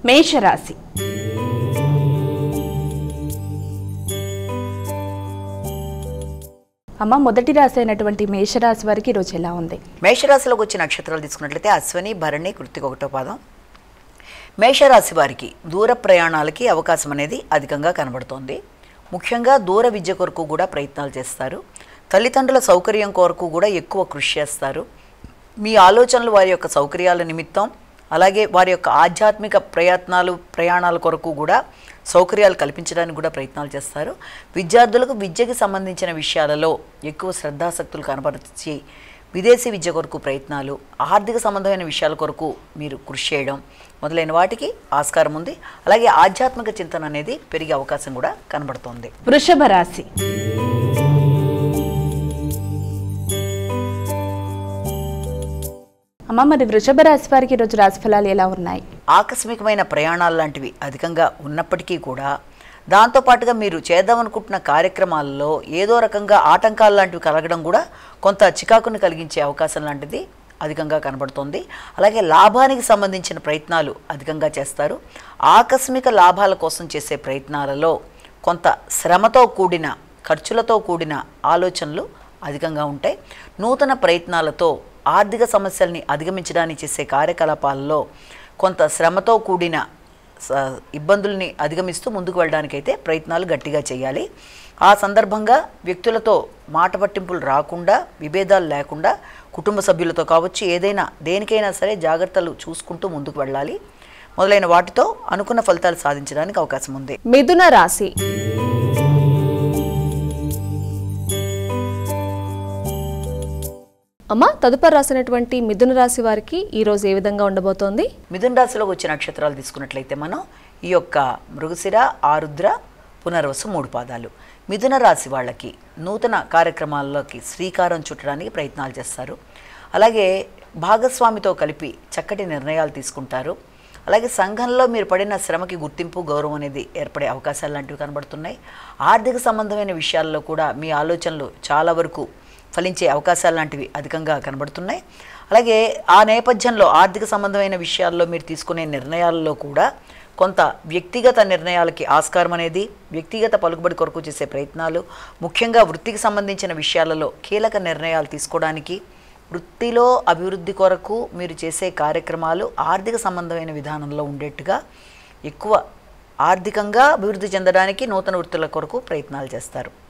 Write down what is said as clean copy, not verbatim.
మేషరాశి. అమ్మ, మొదటి రాశి అయినటువంటి మేషరాశి వారికి ఈరోజు ఎలా ఉంది? మేషరాశిలోకి వచ్చే నక్షత్రాలు తీసుకున్నట్లయితే అశ్వని, భరణి, కృత్తిక ఒకటో పాదం. మేషరాశి వారికి దూర ప్రయాణాలకి అవకాశం అనేది అధికంగా కనబడుతోంది. ముఖ్యంగా దూర విద్య కొరకు కూడా ప్రయత్నాలు చేస్తారు. తల్లిదండ్రుల సౌకర్యం కొరకు కూడా ఎక్కువ కృషి చేస్తారు. మీ ఆలోచనలు వారి యొక్క సౌకర్యాల నిమిత్తం, అలాగే వారి యొక్క ఆధ్యాత్మిక ప్రయాణాల కొరకు కూడా సౌకర్యాలు కల్పించడానికి కూడా ప్రయత్నాలు చేస్తారు. విద్యార్థులకు విద్యకి సంబంధించిన విషయాలలో ఎక్కువ శ్రద్ధాసక్తులు కనబరిచి విదేశీ విద్య కొరకు ప్రయత్నాలు, ఆర్థిక సంబంధమైన విషయాల కొరకు మీరు కృషి చేయడం మొదలైన వాటికి ఆస్కారం ఉంది. అలాగే ఆధ్యాత్మిక చింతన అనేది పెరిగే అవకాశం కూడా కనబడుతోంది. వృషభ రాశి. అమ్మ, మరి వృషభ రాశి వారికి ఈరోజు రాశి ఫలాలు ఎలా ఉన్నాయి? ఆకస్మికమైన ప్రయాణాలు లాంటివి అధికంగా ఉన్నప్పటికీ కూడా దాంతోపాటుగా మీరు చేద్దామనుకుంటున్న కార్యక్రమాల్లో ఏదో రకంగా ఆటంకాలు లాంటివి కలగడం కూడా కొంత చికాకుని కలిగించే అవకాశం లాంటిది అధికంగా కనబడుతోంది. అలాగే లాభానికి సంబంధించిన ప్రయత్నాలు అధికంగా చేస్తారు. ఆకస్మిక లాభాల కోసం చేసే ప్రయత్నాలలో కొంత శ్రమతో కూడిన, ఖర్చులతో కూడిన ఆలోచనలు అధికంగా ఉంటాయి. నూతన ప్రయత్నాలతో ఆర్థిక సమస్యల్ని అధిగమించడానికి చేసే కార్యకలాపాలలో కొంత శ్రమతో కూడిన ఇబ్బందుల్ని అధిగమిస్తూ ముందుకు వెళ్ళడానికైతే ప్రయత్నాలు గట్టిగా చేయాలి. ఆ సందర్భంగా వ్యక్తులతో మాట పట్టింపులు రాకుండా, విభేదాలు లేకుండా కుటుంబ సభ్యులతో కావచ్చు, ఏదైనా దేనికైనా సరే జాగ్రత్తలు చూసుకుంటూ ముందుకు వెళ్ళాలి. మొదలైన వాటితో అనుకున్న ఫలితాలు సాధించడానికి అవకాశం ఉంది. మిథున రాశి. అమ్మ, తదుపరి రాసినటువంటి మిథున రాశి వారికి ఈరోజు ఏ విధంగా ఉండబోతోంది? మిథున రాశిలోకి వచ్చే నక్షత్రాలు తీసుకున్నట్లయితే మనం ఈ యొక్క మృగశిర, ఆరుద్ర, పునర్వసు 3 పాదాలు. మిథున రాశి వాళ్ళకి నూతన కార్యక్రమాల్లోకి శ్రీకారం చుట్టడానికి ప్రయత్నాలు చేస్తారు. అలాగే భాగస్వామితో కలిపి చక్కటి నిర్ణయాలు తీసుకుంటారు. అలాగే సంఘంలో మీరు పడిన శ్రమకి గుర్తింపు, గౌరవం అనేది ఏర్పడే అవకాశాలు లాంటివి కనబడుతున్నాయి. ఆర్థిక సంబంధమైన విషయాల్లో కూడా మీ ఆలోచనలు చాలా వరకు ఫలించే అవకాశాలు లాంటివి అధికంగా కనబడుతున్నాయి. అలాగే ఆ నేపథ్యంలో ఆర్థిక సంబంధమైన విషయాల్లో మీరు తీసుకునే నిర్ణయాల్లో కూడా కొంత వ్యక్తిగత నిర్ణయాలకి ఆస్కారం అనేది, వ్యక్తిగత పలుకుబడి కొరకు చేసే ప్రయత్నాలు, ముఖ్యంగా వృత్తికి సంబంధించిన విషయాలలో కీలక నిర్ణయాలు తీసుకోవడానికి, వృత్తిలో అభివృద్ధి కొరకు మీరు చేసే కార్యక్రమాలు ఆర్థిక సంబంధమైన విధానంలో ఉండేట్టుగా ఎక్కువ ఆర్థికంగా అభివృద్ధి చెందడానికి నూతన వృత్తుల కొరకు ప్రయత్నాలు చేస్తారు.